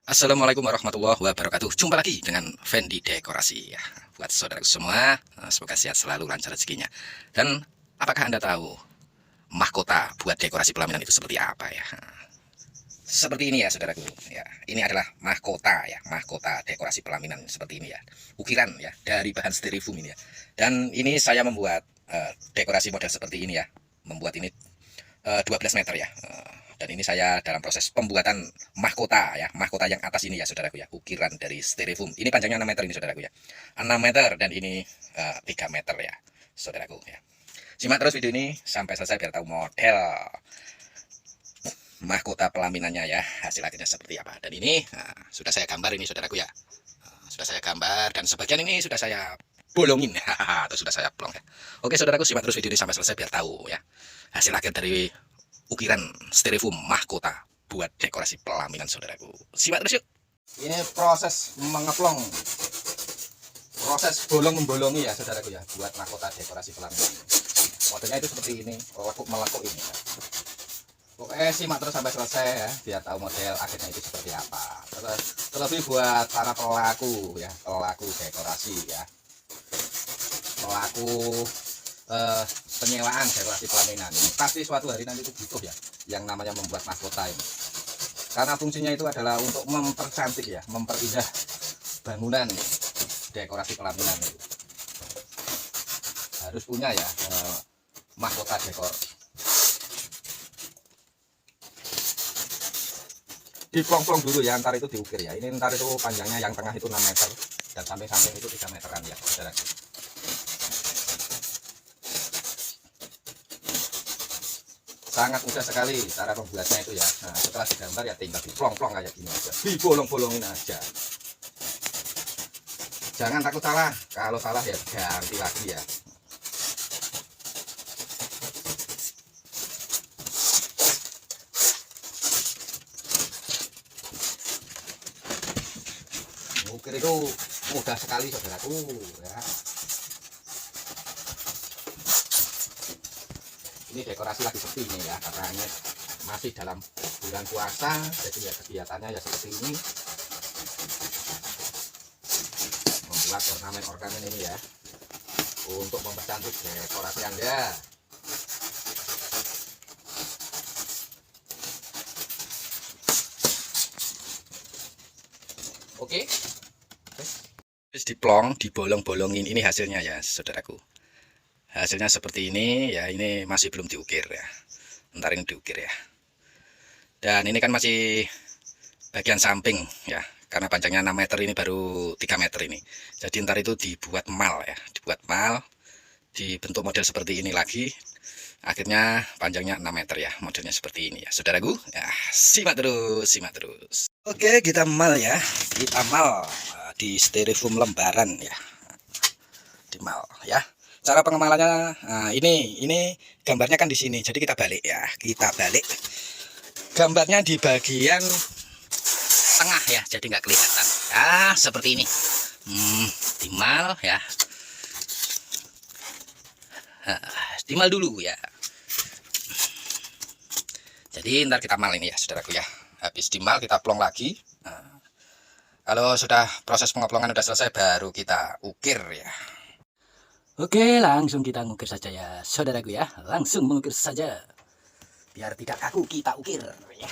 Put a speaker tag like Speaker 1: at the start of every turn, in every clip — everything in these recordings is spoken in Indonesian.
Speaker 1: Assalamualaikum warahmatullahi wabarakatuh. Jumpa lagi dengan Fendi Dekorasi ya. Buat saudara semua, semoga sehat selalu, lancar rezekinya. Dan apakah Anda tahu mahkota buat dekorasi pelaminan itu seperti apa ya? Seperti ini ya saudaraku. Ya, ini adalah mahkota ya, mahkota dekorasi pelaminan seperti ini ya. Ukiran ya dari bahan styrofoam ini ya. Dan ini saya membuat dekorasi model seperti ini ya. Membuat ini 12 meter ya. Dan ini saya dalam proses pembuatan mahkota ya, mahkota yang atas ini ya saudaraku ya, ukiran dari styrofoam. Ini panjangnya 6 meter ini saudaraku ya, 6 meter, dan ini 3 meter ya saudaraku ya. Simak terus video ini sampai selesai biar tahu model mahkota pelaminannya ya, hasil akhirnya seperti apa. Dan ini sudah saya gambar ini saudaraku ya. Sudah saya gambar dan sebagian ini sudah saya bolongin atau sudah saya plong ya. Oke saudaraku, simak terus video ini sampai selesai biar tahu ya hasil akhir dari ukiran styrofoam mahkota buat dekorasi pelaminan saudaraku. Simak terus yuk. Ini proses mengeplong, proses bolong-membolongi ya saudaraku ya, buat mahkota dekorasi pelaminan. Modelnya itu seperti ini, melekuk ini ya. Pokoknya simak terus sampai selesai ya, biar tahu model akhirnya itu seperti apa. Terlebih buat para pelaku ya, pelaku dekorasi ya, pelaku penyewaan dekorasi pelaminan. Pasti suatu hari nanti itu butuh ya yang namanya membuat mahkota ini, karena fungsinya itu adalah untuk mempercantik ya, memperindah bangunan dekorasi pelaminan itu. Harus punya ya mahkota dekor. Diplong-plong dulu ya, ntar itu diukir ya. Ini ntar itu panjangnya yang tengah itu 6 meter dan sampai samping itu 3 meteran ya saudara. Sangat mudah sekali cara membuatnya itu ya. Nah, setelah digambar ya tinggal diplong-plong kayak gini aja, dibolong-bolongin aja. Jangan takut salah, kalau salah ya ganti lagi ya. Ukir itu mudah sekali saudaraku ya. Ini dekorasi lagi seperti ini ya, karena ini masih dalam bulan puasa, jadi ya kegiatannya ya seperti ini, membuat ornamen-ornamen ini ya untuk mempercantik dekorasi Anda. Oke, terus diplong, dibolong-bolongin, ini hasilnya ya saudaraku. Hasilnya seperti ini ya, ini masih belum diukir ya, ntar ini diukir ya. Dan ini kan masih bagian samping ya, karena panjangnya 6 meter, ini baru 3 meter ini. Jadi ntar itu dibuat mal ya, dibuat mal, dibentuk model seperti ini lagi. Akhirnya panjangnya 6 meter ya, modelnya seperti ini ya saudaraku ya. Simak terus, simak terus. Oke, kita mal ya, kita mal di styrofoam lembaran ya, di mal ya. Cara pengemalannya, nah ini gambarnya kan di sini, jadi kita balik ya, kita balik gambarnya di bagian tengah ya, jadi nggak kelihatan ya, seperti ini. Timal ya, timal dulu ya. Jadi ntar kita mal ini ya saudaraku ya, habis dimal kita plong lagi. Nah, kalau sudah proses pengeplongan sudah selesai, baru kita ukir ya. Oke, langsung kita ngukir saja ya saudaraku ya, langsung mengukir saja biar tidak kaku, kita ukir ya.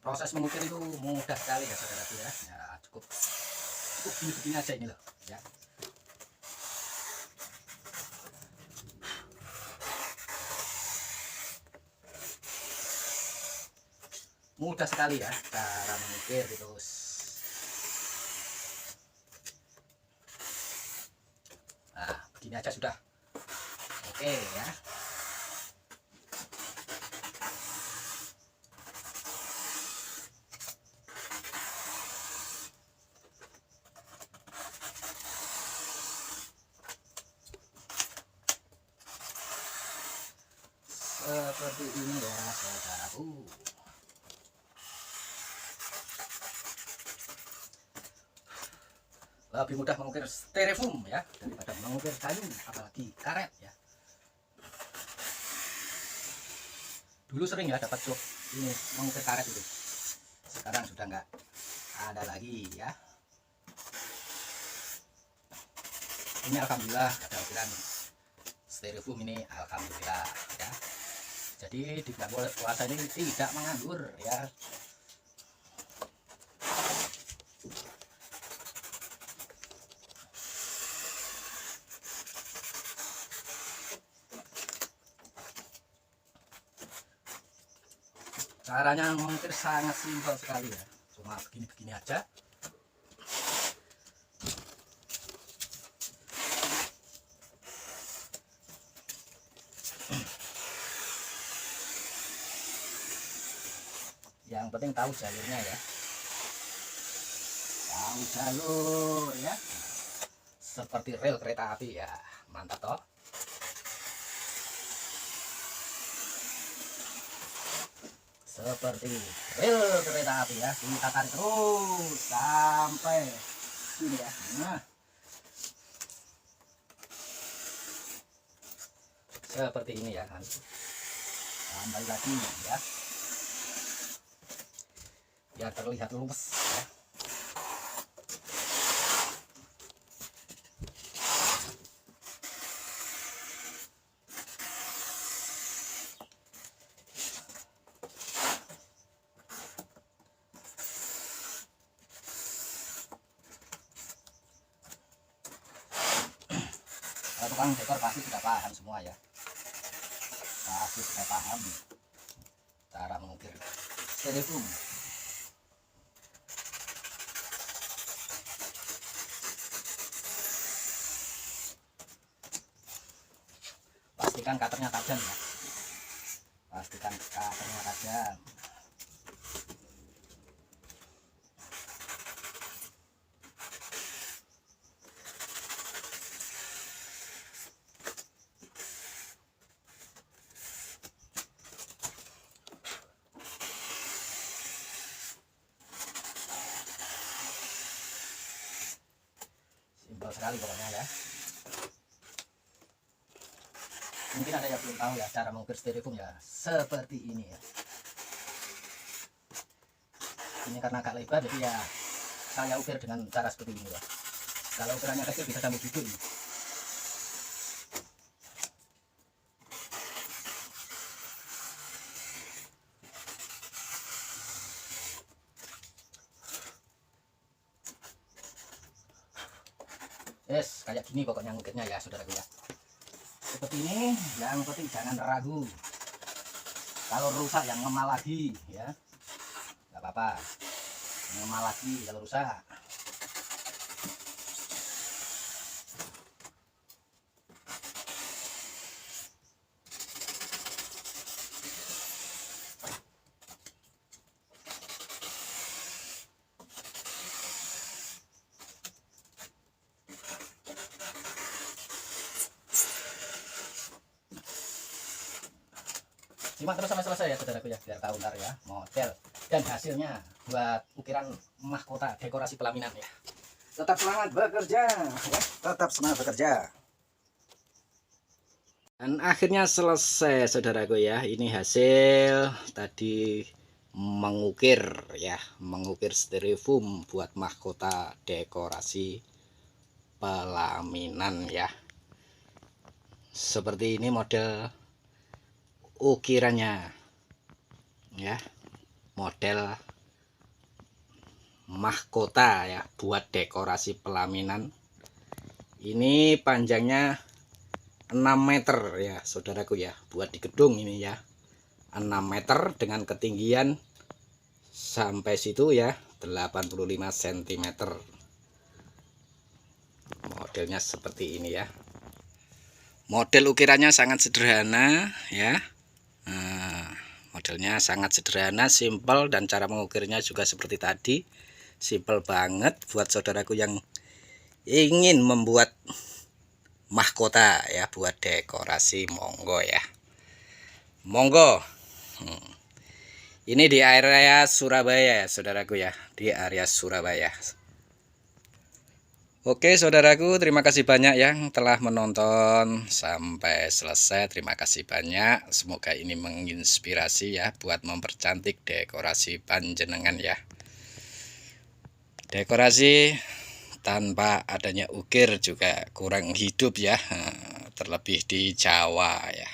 Speaker 1: Proses mengukir itu mudah sekali ya saudaraku ya. Ya cukup begini aja ini loh ya. Mudah sekali ya cara mengukir itu. Nah, begini aja sudah oke ya. Seperti ini ya saudaraku. Lebih mudah mengukir styrofoam ya daripada mengukir kayu, apalagi karet ya. Dulu sering ya dapat job ini mengukir karet itu, sekarang sudah nggak ada lagi ya. Ini alhamdulillah ada ukiran styrofoam ini, alhamdulillah ya. Jadi di bulan puasa ini tidak menganggur ya. Caranya mengukir sangat simpel sekali ya, cuma begini-begini aja. Yang penting tahu jalurnya ya, tahu jalur ya, seperti rel kereta api ya, mantap toh. Seperti rel kereta api ya, kita tarik terus sampai sini ya. Nah, seperti ini ya, kembali lagi ya, biar terlihat luwes ya. Tukang dekor pasti sudah paham semua ya, pasti sudah paham cara mengukir styrofoam. Pastikan cutternya tajam ya, pastikan cutternya tajam. Simpel sekali pokoknya ya. Mungkin ada yang belum tahu ya cara mengukir styrofoam ya, seperti ini ya. Ini karena agak lebar jadi ya saya ukir dengan cara seperti ini ya. Kalau ukurannya kecil bisa sampai gitu ini. Yes, kayak gini pokoknya ngukirnya ya saudaraku ya. Seperti ini, yang penting jangan ragu. Kalau rusak yang ngemal lagi ya, nggak apa-apa, ngemal lagi kalau rusak. Simak terus sampai selesai ya saudaraku ya, biar tahu ntar ya model dan hasilnya buat ukiran mahkota dekorasi pelaminan ya. Tetap semangat bekerja ya, tetap semangat bekerja. Dan akhirnya selesai saudaraku ya, ini hasil tadi mengukir ya, mengukir styrofoam buat mahkota dekorasi pelaminan ya. Seperti ini model ukirannya ya, model mahkota ya buat dekorasi pelaminan. Ini panjangnya 6 meter ya saudaraku ya, buat di gedung ini ya, 6 meter dengan ketinggian sampai situ ya, 85 cm. Modelnya seperti ini ya. Model ukirannya sangat sederhana ya. Nah, modelnya sangat sederhana, simpel, dan cara mengukirnya juga seperti tadi, simpel banget. Buat saudaraku yang ingin membuat mahkota ya, buat dekorasi, monggo ya, monggo. Ini di area Surabaya ya saudaraku ya, di area Surabaya. Oke saudaraku, terima kasih banyak yang telah menonton sampai selesai. Terima kasih banyak. Semoga ini menginspirasi ya buat mempercantik dekorasi panjenengan ya. Dekorasi tanpa adanya ukir juga kurang hidup ya. Terlebih di Jawa ya.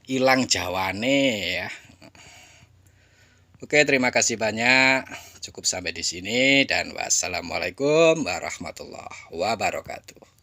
Speaker 1: Hilang Jawane ya. Oke, terima kasih banyak. Cukup sampai di sini dan wassalamualaikum warahmatullahi wabarakatuh.